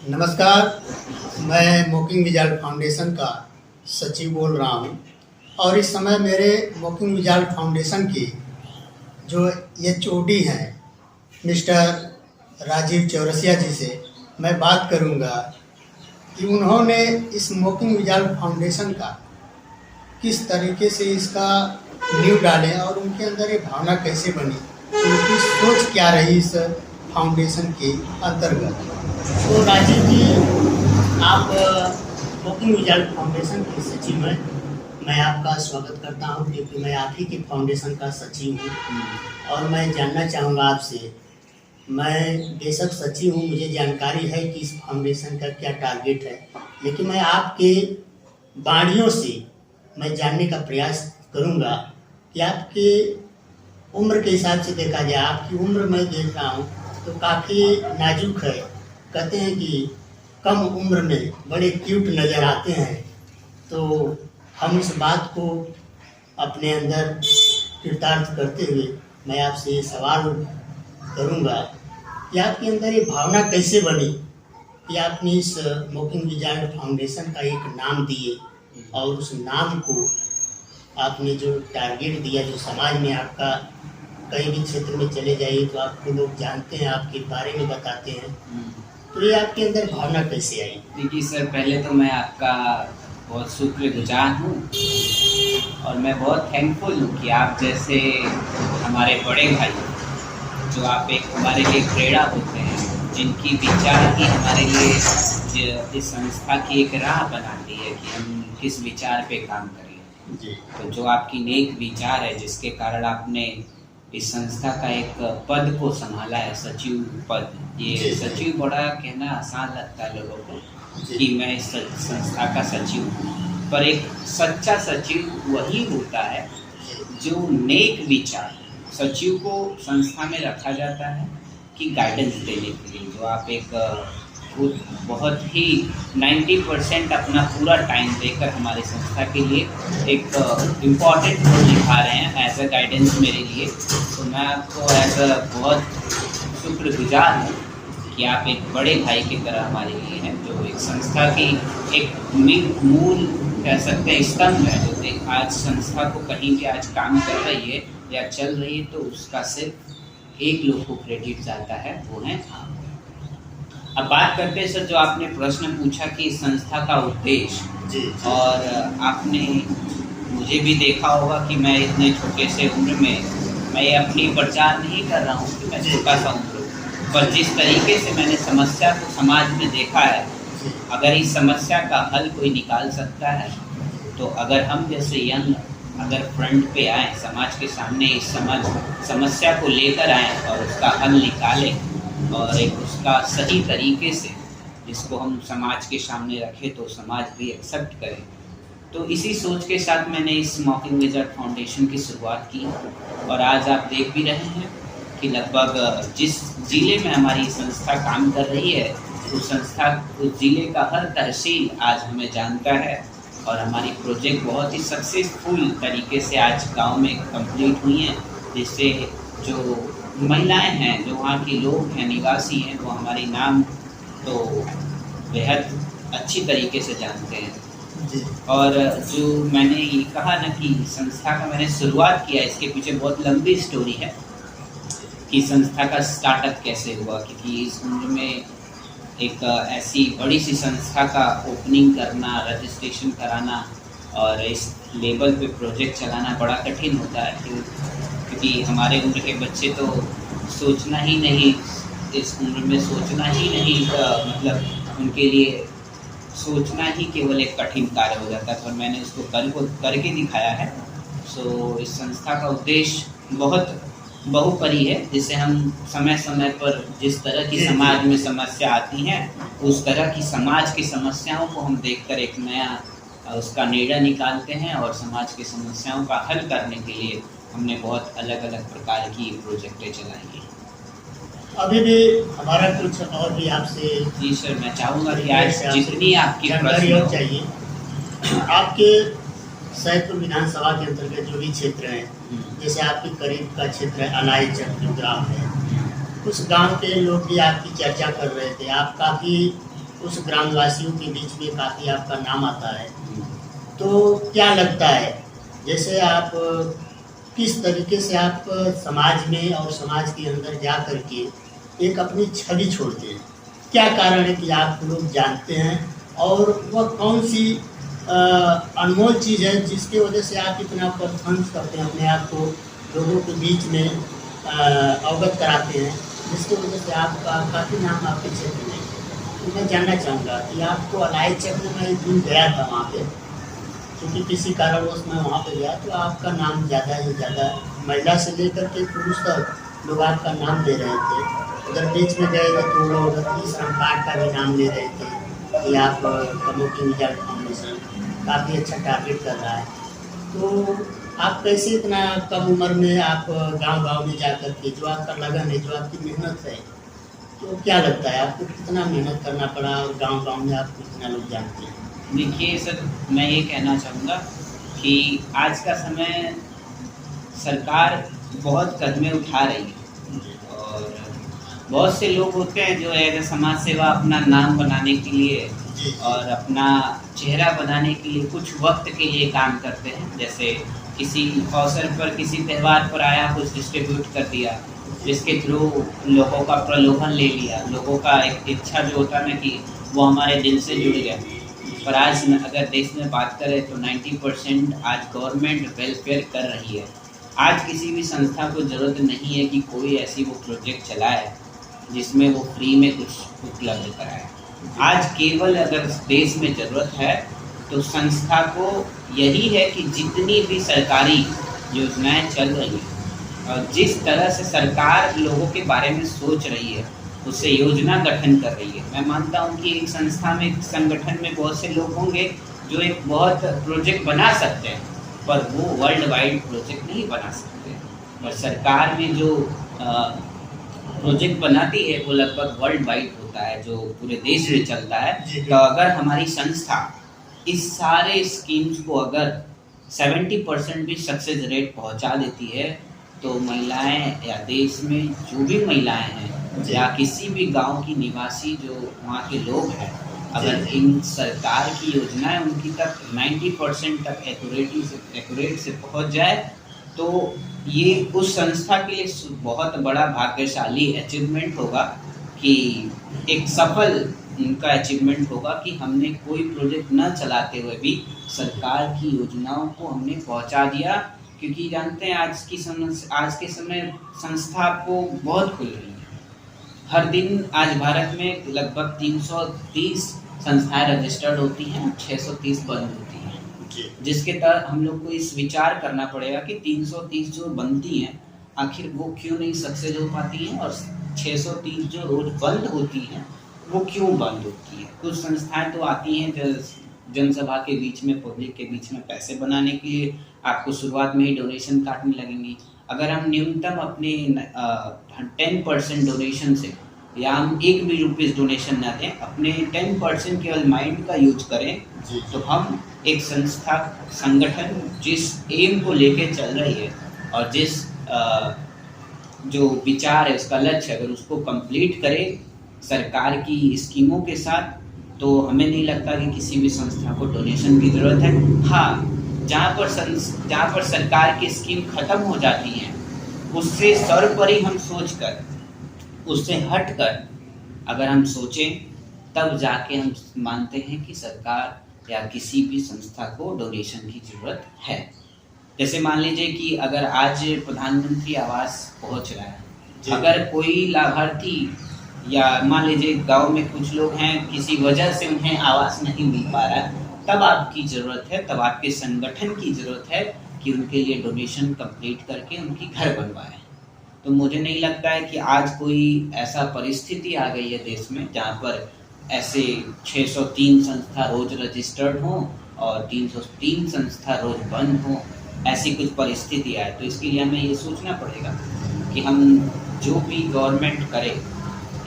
नमस्कार, मैं mocking wizard foundation का सचिव बोल रहा हूं और इस समय मेरे मोकिंग विजार्ड फाउंडेशन की जो एचओडी हैं मिस्टर राजीव चौरसिया जी से मैं बात करूंगा कि उन्होंने इस मोकिंग विजार्ड फाउंडेशन का किस तरीके से इसका नींव डाले और उनके अंदर ये भावना कैसे बनी, उनकी सोच क्या रही इस फाउंडेशन के अंतर्गत। तो राजीव जी, आप मोकिंग विजार्ड फाउंडेशन के सचिव हैं। मैं आपका स्वागत करता हूं क्योंकि मैं आप ही के फाउंडेशन का सचिव हूं और मैं जानना चाहूँगा आपसे, मैं बेशक सचिव हूं, मुझे जानकारी है कि इस फाउंडेशन का क्या टारगेट है, लेकिन मैं आपके वाणियों से मैं जानने का प्रयास करूंगा कि आपके उम्र के हिसाब से देखा जाए, आपकी उम्र मैं देख रहा हूँ तो काफ़ी नाजुक है। कहते हैं कि कम उम्र में बड़े क्यूट नज़र आते हैं, तो हम इस बात को अपने अंदर कृतार्थ करते हुए मैं आपसे ये सवाल करूंगा कि आपके अंदर ये भावना कैसे बनी कि आपने इस मोकिंग विजार्ड फाउंडेशन का एक नाम दिए और उस नाम को आपने जो टारगेट दिया, जो समाज में आपका कहीं भी क्षेत्र में चले जाइए तो आपको लोग जानते हैं, आपके बारे में बताते हैं, तो ये आपके अंदर भावना कैसे आई? देखिए सर, पहले तो मैं आपका बहुत शुक्रगुजार हूँ और मैं बहुत थैंकफुल हूँ कि आप जैसे हमारे बड़े भाई, जो आप एक हमारे लिए प्रेरणा होते हैं, जिनकी विचार ही हमारे लिए इस संस्था की एक राह बनाती है कि हम किस विचार पे काम करें जी। तो जो आपकी नेक विचार है, जिसके कारण आपने इस संस्था का एक पद को संभाला है, सचिव पद। ये सचिव बड़ा कहना आसान लगता है लोगों को कि मैं इस संस्था का सचिव हूँ, पर एक सच्चा सचिव वही होता है जो नेक विचार, सचिव को संस्था में रखा जाता है कि गाइडेंस देने के लिए, जो आप एक बहुत ही 90% अपना पूरा टाइम देकर हमारी संस्था के लिए एक इम्पॉर्टेंट रोल निभा रहे हैं एज अ गाइडेंस मेरे लिए। तो मैं आपको एज अ बहुत शुक्रगुजार हूँ कि आप एक बड़े भाई की तरह हमारे लिए हैं, जो एक संस्था की एक मूल कह सकते हैं स्तंभ है, जो आज संस्था को कहीं भी आज काम कर रही है या चल रही है, तो उसका सिर्फ एक लोग को क्रेडिट जाता है, वो है आप। अब बात करते हैं सर, जो आपने प्रश्न पूछा कि संस्था का उद्देश्य, और आपने मुझे भी देखा होगा कि मैं इतने छोटे से उम्र में मैं अपनी प्रचार नहीं कर रहा हूँ कि मैं छोटा सा उम्र, पर जिस तरीके से मैंने समस्या को समाज में देखा है, अगर इस समस्या का हल कोई निकाल सकता है, तो अगर हम जैसे यंग अगर फ्रंट पे आए, समाज के सामने इस समस्या को लेकर आए और उसका हल निकालें और एक उसका सही तरीके से जिसको हम समाज के सामने रखें तो समाज भी एक्सेप्ट करे, तो इसी सोच के साथ मैंने इस मोकिंग विजार्ड फाउंडेशन की शुरुआत की। और आज आप देख भी रहे हैं कि लगभग जिस ज़िले में हमारी संस्था काम कर रही है, उस ज़िले का हर तहसील आज हमें जानता है और हमारी प्रोजेक्ट बहुत ही सक्सेसफुल तरीके से आज गांव में कंप्लीट हुई हैं, जिससे जो महिलाएं हैं, जो वहाँ के लोग हैं, निवासी हैं, वो हमारी नाम तो बेहद अच्छी तरीके से जानते हैं जी। और जो मैंने ये कहा ना कि संस्था का मैंने शुरुआत किया, इसके पीछे बहुत लंबी स्टोरी है कि संस्था का स्टार्टअप कैसे हुआ, क्योंकि इस उम्र में एक ऐसी बड़ी सी संस्था का ओपनिंग करना, रजिस्ट्रेशन कराना और इस लेवल पे प्रोजेक्ट चलाना बड़ा कठिन होता है, क्योंकि हमारे उम्र के बच्चे तो सोचना ही नहीं, इस उम्र में सोचना ही नहीं, मतलब उनके लिए सोचना ही केवल एक कठिन कार्य हो जाता है, पर मैंने उसको करके दिखाया है। सो इस संस्था का उद्देश्य बहुत बहुपरी है, जिससे हम समय समय पर जिस तरह की समाज में समस्या आती हैं, उस तरह की समाज की समस्याओं को हम देखकर एक नया उसका निर्णय निकालते हैं और समाज की समस्याओं का हल करने के लिए हमने बहुत अलग अलग प्रकार की प्रोजेक्टें चलाई हैं। अभी भी हमारा कुछ और भी आपसे जी सर, मैं चाहूँगा कि आज जितनी आपकी जानकारी और चाहिए, आपके सैदपुर विधानसभा के अंतर्गत जो भी क्षेत्र हैं, जैसे आपके करीब का क्षेत्र है अनाईचक जो ग्राम है, उस गांव के लोग भी आपकी चर्चा कर रहे थे, आप काफ़ी उस ग्रामवासियों के बीच में काफ़ी आपका नाम आता है। तो क्या लगता है, जैसे आप किस तरीके से आप समाज में और समाज के अंदर जा कर के एक अपनी छवि छोड़ते हैं? क्या कारण है कि आपको लोग जानते हैं और वह कौन सी अनमोल चीज़ है जिसकी वजह से आप इतना परफॉर्मेंस करते हैं, अपने आप को लोगों के बीच में अवगत कराते हैं, जिसकी वजह से आपका काफ़ी नाम आपके क्षेत्र में। तो मैं जानना चाहूँगा कि आपको अलाइ क्षेत्र में एक दिन गया था वहाँ पे, क्योंकि किसी कारणवश मैं वहाँ पे गया तो आपका नाम ज़्यादा ही ज़्यादा, महिला से लेकर के पुरुष तक लोग आपका नाम ले रहे थे। उधर बीच में गए थे तो लोग ई श्रम कार्ड का भी नाम ले रहे थे कि आप स्मोकिंग विजार्ड फाउंडेशन काफ़ी अच्छा टारगेट कर रहा है। तो आप कैसे इतना कम उम्र में आप गांव-गांव में जाकर के, जो आपका लगन है, जो आपकी मेहनत है, तो क्या लगता है आपको कितना मेहनत करना पड़ा और गांव-गांव में आपको कितना लोग जानते हैं? देखिए सर, मैं ये कहना चाहूँगा कि आज का समय सरकार बहुत कदमें उठा रही है और बहुत से लोग होते हैं जो एज समाज सेवा अपना नाम बनाने के लिए और अपना चेहरा बनाने के लिए कुछ वक्त के लिए काम करते हैं। जैसे किसी अवसर पर, किसी त्यौहार पर आया, कुछ डिस्ट्रीब्यूट कर दिया, जिसके थ्रू लोगों का प्रलोभन ले लिया, लोगों का एक इच्छा जो होता है ना कि वो हमारे दिल से जुड़ गया। पर आज अगर देश में बात करें तो 90% आज गवर्नमेंट वेलफेयर कर रही है। आज किसी भी संस्था को ज़रूरत नहीं है कि कोई ऐसी वो प्रोजेक्ट चलाए जिसमें वो फ्री में कुछ उपलब्ध कराए। आज केवल अगर देश में ज़रूरत है तो संस्था को यही है कि जितनी भी सरकारी योजनाएं चल रही हैं और जिस तरह से सरकार लोगों के बारे में सोच रही है, उससे योजना गठन कर रही है। मैं मानता हूँ कि एक संस्था में, एक संगठन में बहुत से लोग होंगे जो एक बहुत प्रोजेक्ट बना सकते हैं, पर वो वर्ल्ड वाइड प्रोजेक्ट नहीं बना सकते। पर सरकार में जो प्रोजेक्ट बनाती है वो लगभग वर्ल्ड वाइड होता है, जो पूरे देश में चलता है। तो अगर हमारी संस्था इस सारे स्कीम्स को अगर 70% भी सक्सेस रेट पहुंचा देती है तो महिलाएं या देश में जो भी महिलाएं हैं या किसी भी गांव की निवासी जो वहाँ के लोग हैं, अगर इन सरकार की योजनाएं उनकी तक 90% तक एक्यूरेट से पहुंच जाए तो ये उस संस्था के लिए बहुत बड़ा भाग्यशाली अचीवमेंट होगा कि एक सफल उनका अचीवमेंट होगा कि हमने कोई प्रोजेक्ट न चलाते हुए भी सरकार की योजनाओं को हमने पहुंचा दिया। क्योंकि जानते हैं आज के समय संस्था आपको बहुत खुल रही है। हर दिन आज भारत में लगभग 330 संस्थाएं रजिस्टर्ड होती हैं, 630 बंद होती हैं, जिसके तहत हम लोग को इस विचार करना पड़ेगा कि 330 जो बनती हैं आखिर वो क्यों नहीं सक्सेस हो पाती हैं और 630 जो रोज बंद होती हैं वो क्यों बंद होती है। कुछ संस्थाएं तो आती हैं जनसभा के बीच में, पब्लिक के बीच में पैसे बनाने के लिए, आपको शुरुआत में ही डोनेशन काटने लगेंगी। अगर हम न्यूनतम अपने 10% डोनेशन से, या हम 1 भी रुपीज़ डोनेशन ना दें, अपने 10% केवल माइंड का यूज करें, तो हम एक संगठन जिस एम को लेके चल रही है और जिस जो विचार है, उसका लक्ष्य, अगर उसको कंप्लीट करें सरकार की स्कीमों के साथ, तो हमें नहीं लगता कि किसी भी संस्था को डोनेशन की ज़रूरत है। हाँ, जहाँ पर सरकार की स्कीम खत्म हो जाती हैं उससे सर्वोपरि हम सोचकर, उससे हटकर अगर हम सोचें, तब जाके हम मानते हैं कि सरकार या किसी भी संस्था को डोनेशन की ज़रूरत है। जैसे मान लीजिए कि अगर आज प्रधानमंत्री आवास पहुंच रहा है, अगर कोई लाभार्थी या मान लीजिए गांव में कुछ लोग हैं, किसी वजह से उन्हें आवास नहीं मिल पा रहा है, तब आपकी ज़रूरत है, तब आपके संगठन की ज़रूरत है कि उनके लिए डोनेशन कंप्लीट करके उनकी घर बनवाएं। तो मुझे नहीं लगता है कि आज कोई ऐसा परिस्थिति आ गई है देश में जहाँ पर ऐसे 603 संस्था रोज रजिस्टर्ड हों और 303 संस्था रोज बंद हों, ऐसी कुछ परिस्थिति आए। तो इसके लिए हमें ये सोचना पड़ेगा कि हम जो भी गवर्नमेंट करे,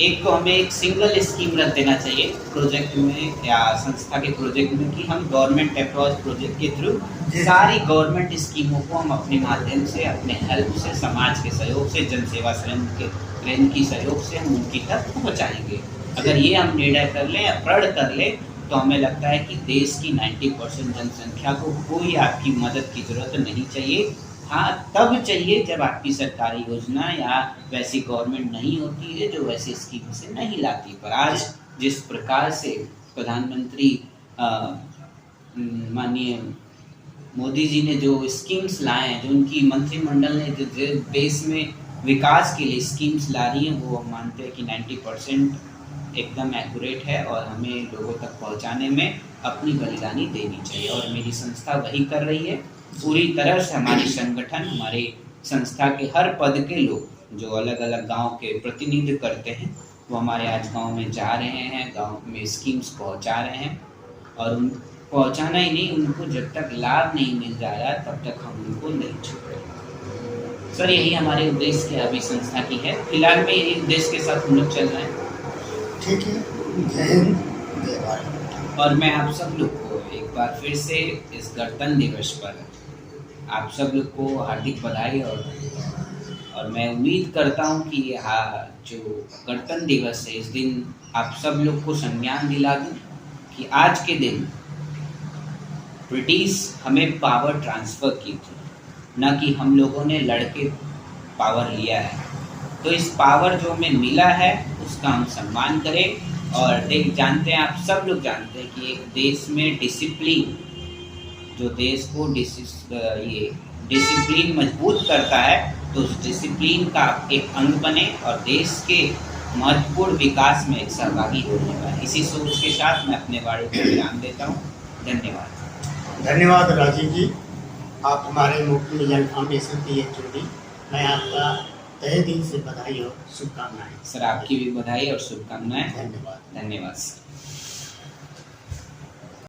एक तो हमें एक सिंगल स्कीम रख देना चाहिए प्रोजेक्ट में या संस्था के प्रोजेक्ट में कि हम गवर्नमेंट अप्रोच प्रोजेक्ट के थ्रू सारी गवर्नमेंट स्कीमों को हम अपने माध्यम से, अपने हेल्प से, समाज के सहयोग से, जनसेवा केंद्र की सहयोग से हम उनकी तक पहुँचाएंगे। अगर ये हम निर्णय कर लें या प्रण कर लें तो हमें लगता है कि देश की 90% जनसंख्या को कोई आपकी मदद की ज़रूरत नहीं चाहिए। हाँ, तब चाहिए जब आपकी सरकारी योजना या वैसी गवर्नमेंट नहीं होती है जो वैसी स्कीम से नहीं लाती। पर आज जिस प्रकार से प्रधानमंत्री माननीय मोदी जी ने जो स्कीम्स लाए हैं, जो उनकी मंत्रिमंडल ने जो देश में विकास के लिए स्कीम्स ला रही हैं, वो हम मानते हैं कि 90% एकदम एक्यूरेट है और हमें लोगों तक पहुंचाने में अपनी बलिदानी देनी चाहिए। और मेरी संस्था वही कर रही है पूरी तरह से। हमारी संगठन, हमारे संस्था के हर पद के लोग जो अलग अलग गांव के प्रतिनिधित्व करते हैं, वो हमारे आज गांव में जा रहे हैं, गांव में स्कीम्स पहुंचा रहे हैं। और उन पहुंचाना ही नहीं, उनको जब तक लाभ नहीं मिल जाएगा तब तक हम उनको नहीं छोड़ेंगे। सर, यही हमारे उद्देश्य के अभी संस्था की है। फिलहाल में यही उद्देश्य के साथ हम लोग चल रहे हैं। ठीक है, जय हिंद, जय भारत। और मैं आप सब लोग को एक बार फिर से इस गणतंत्र दिवस पर आप सब लोग को हार्दिक बधाई। और मैं उम्मीद करता हूं कि जो गणतंत्र दिवस है, इस दिन आप सब लोग को संज्ञान दिला दूं कि आज के दिन ब्रिटिश हमें पावर ट्रांसफ़र की थी, न कि हम लोगों ने लड़के पावर लिया है। तो इस पावर जो हमें मिला है उसका हम सम्मान करें। और जानते हैं, आप सब लोग जानते हैं कि एक देश में डिसिप्लिन, जो देश को डिसिप्लिन मजबूत करता है, तो उस डिसिप्लिन का एक अंग बने और देश के महत्वपूर्ण विकास में एक सहभागी होने का। इसी सोच के साथ मैं अपने वाणी को विराम देता हूँ। धन्यवाद। धन्यवाद राजीव जी, आप हमारे मुक्ति विजन फाउंडेशन की HOD। मैं आपका तहे दिल से बधाई और शुभकामनाएं। सर, आपकी भी बधाई और शुभकामनाएं। धन्यवाद। धन्यवाद सर।